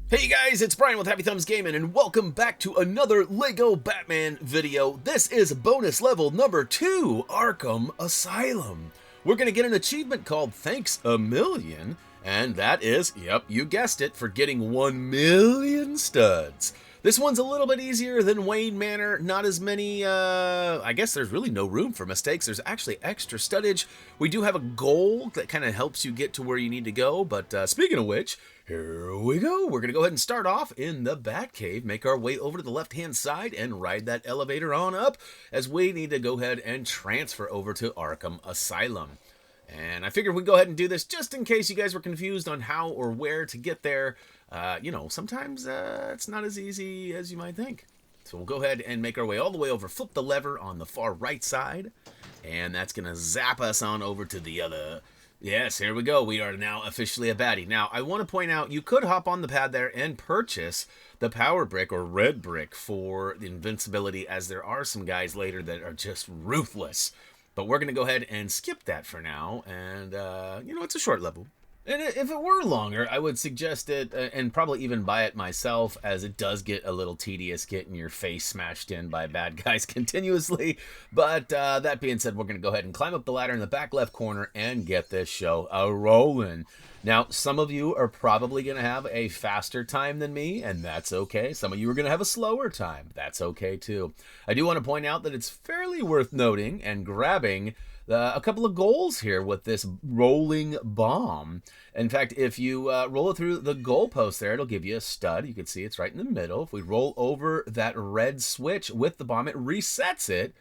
Hey guys, it's Brian with HappyThumbsGaming, and welcome back to another Lego Batman video. This is bonus level number 2, Arkham Asylum. We're going to get an achievement called Thanks a Million, and that is, yep, you guessed it, for getting 1 million studs. This one's a little bit easier than Wayne Manor, not as many, I guess there's really no room for mistakes. There's actually extra studdage. We do have a goal that kind of helps you get to where you need to go, but speaking of which, here we go. We're going to go ahead and start off in the Batcave, make our way over to the left-hand side, and ride that elevator on up, as we need to go ahead and transfer over to Arkham Asylum. And I figured we'd go ahead and do this just in case you guys were confused on how or where to get there. You know, sometimes it's not as easy as you might think. So we'll go ahead and make our way all the way over, flip the lever on the far right side, and that's going to zap us on over to the other. Yes, here we go. We are now officially a baddie. Now, I want to point out, you could hop on the pad there and purchase the power brick or red brick for the invincibility, as there are some guys later that are just ruthless. But we're going to go ahead and skip that for now, and, you know, it's a short level. And if it were longer, I would suggest it, and probably even buy it myself, as it does get a little tedious getting your face smashed in by bad guys continuously. But that being said, we're going to go ahead and climb up the ladder in the back left corner and get this show a-rolling. Now, some of you are probably going to have a faster time than me, and that's okay. Some of you are going to have a slower time. That's okay, too. I do want to point out that it's fairly worth noting and grabbing a couple of goals here with this rolling bomb. In fact, if you roll it through the goalpost there, it'll give you a stud. You can see it's right in the middle. If we roll over that red switch with the bomb, it resets it,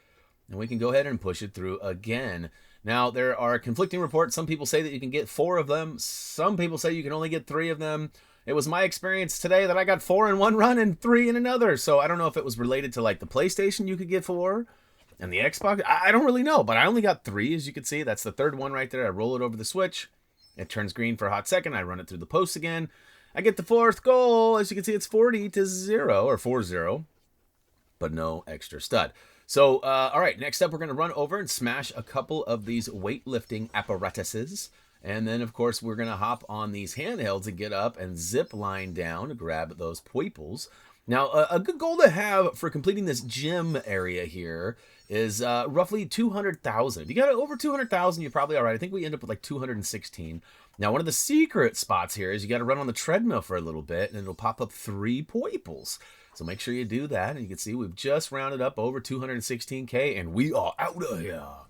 and we can go ahead and push it through again. Now, there are conflicting reports. Some people say that you can get 4 of them. Some people say you can only get 3 of them. It was my experience today that I got 4 in one run and 3 in another. So I don't know if it was related to like the PlayStation you could get 4. And the Xbox, I don't really know, but I only got 3, as you can see. That's the third one right there. I roll it over the switch. It turns green for a hot second. I run it through the post again. I get the 4th goal. As you can see, it's 40-0, or 4-0, but no extra stud. So, all right, next up, we're going to run over and smash a couple of these weightlifting apparatuses. And then, of course, we're going to hop on these handhelds and get up and zip line down to grab those pweeples. Now, a good goal to have for completing this gym area here is roughly 200,000. If you got over 200,000, you're probably all right. I think we end up with like 216. Now, one of the secret spots here is you got to run on the treadmill for a little bit, and it'll pop up 3 pweeples. So make sure you do that. And you can see we've just rounded up over 216K, and we are out of here. All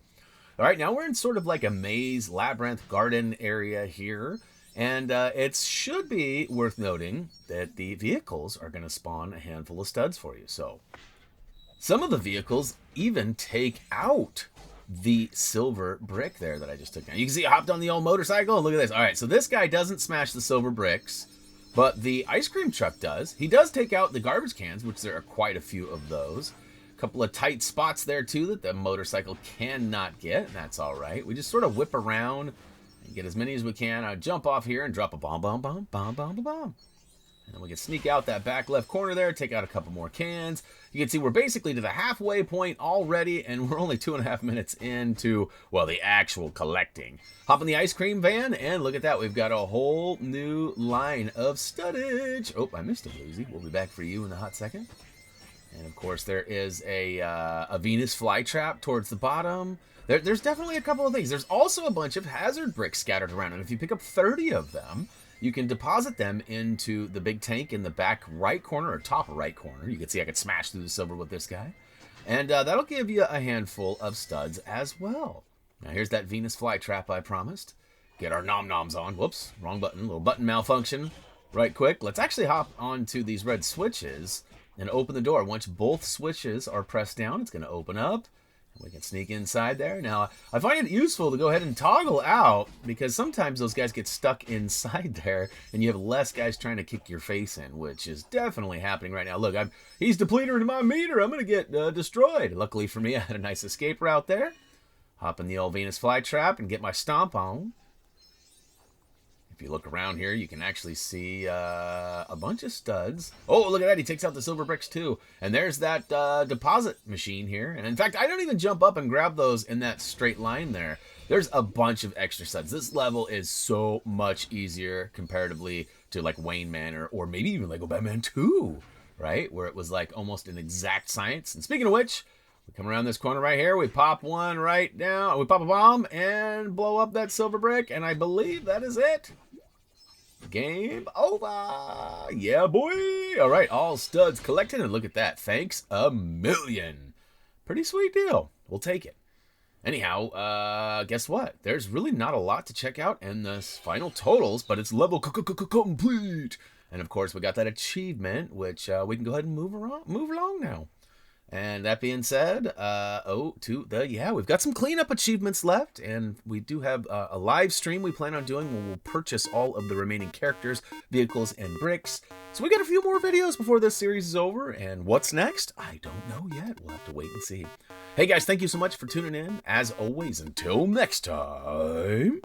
right, now we're in sort of like a maze, labyrinth, garden area here. And it should be worth noting that the vehicles are going to spawn a handful of studs for you. So some of the vehicles even take out the silver brick there that I just took down. You can see I hopped on the old motorcycle, and look at this. All right, so this guy doesn't smash the silver bricks, but the ice cream truck does. He does take out the garbage cans, which there are quite a few of those. A couple of tight spots there, too, that the motorcycle cannot get, and that's all right. We just sort of whip around and get as many as we can. I jump off here and drop a bomb. And then we can sneak out that back left corner there, take out a couple more cans. You can see we're basically to the halfway point already, and we're only 2.5 minutes into, well, the actual collecting. Hop in the ice cream van, and look at that. We've got a whole new line of studdage. Oh, I missed a Bluesy. We'll be back for you in a hot second. And, of course, there is a Venus flytrap towards the bottom. There's definitely a couple of things. There's also a bunch of hazard bricks scattered around, and if you pick up 30 of them, you can deposit them into the big tank in the back right corner or top right corner. You can see I could smash through the silver with this guy. And that'll give you a handful of studs as well. Now, here's that Venus flytrap I promised. Get our nom-noms on. Whoops, wrong button. Little button malfunction. Right quick. Let's actually hop onto these red switches and open the door. Once both switches are pressed down, it's going to open up. We can sneak inside there. Now, I find it useful to go ahead and toggle out, because sometimes those guys get stuck inside there, and you have less guys trying to kick your face in, which is definitely happening right now. Look, he's depleting my meter. I'm going to get destroyed. Luckily for me, I had a nice escape route there. Hop in the old Venus flytrap and get my stomp on. If you look around here, you can actually see a bunch of studs. Oh, look at that. He takes out the silver bricks, too. And there's that deposit machine here. And, in fact, I don't even jump up and grab those in that straight line there. There's a bunch of extra studs. This level is so much easier comparatively to like Wayne Manor or maybe even Lego Batman 2, right? Where it was like almost an exact science. And speaking of which, we come around this corner right here, we pop one right down, we pop a bomb and blow up that silver brick, and I believe that is it. Game over. Yeah, boy. All right, all studs collected, and look at that. Thanks a million. Pretty sweet deal. We'll take it. Anyhow, guess what? There's really not a lot to check out in the final totals, but it's level complete. And of course, we got that achievement, which we can go ahead and move along now. And that being said, we've got some cleanup achievements left, and we do have a live stream we plan on doing where we'll purchase all of the remaining characters, vehicles, and bricks. So we got a few more videos before this series is over, and what's next? I don't know yet. We'll have to wait and see. Hey guys, thank you so much for tuning in. As always, until next time.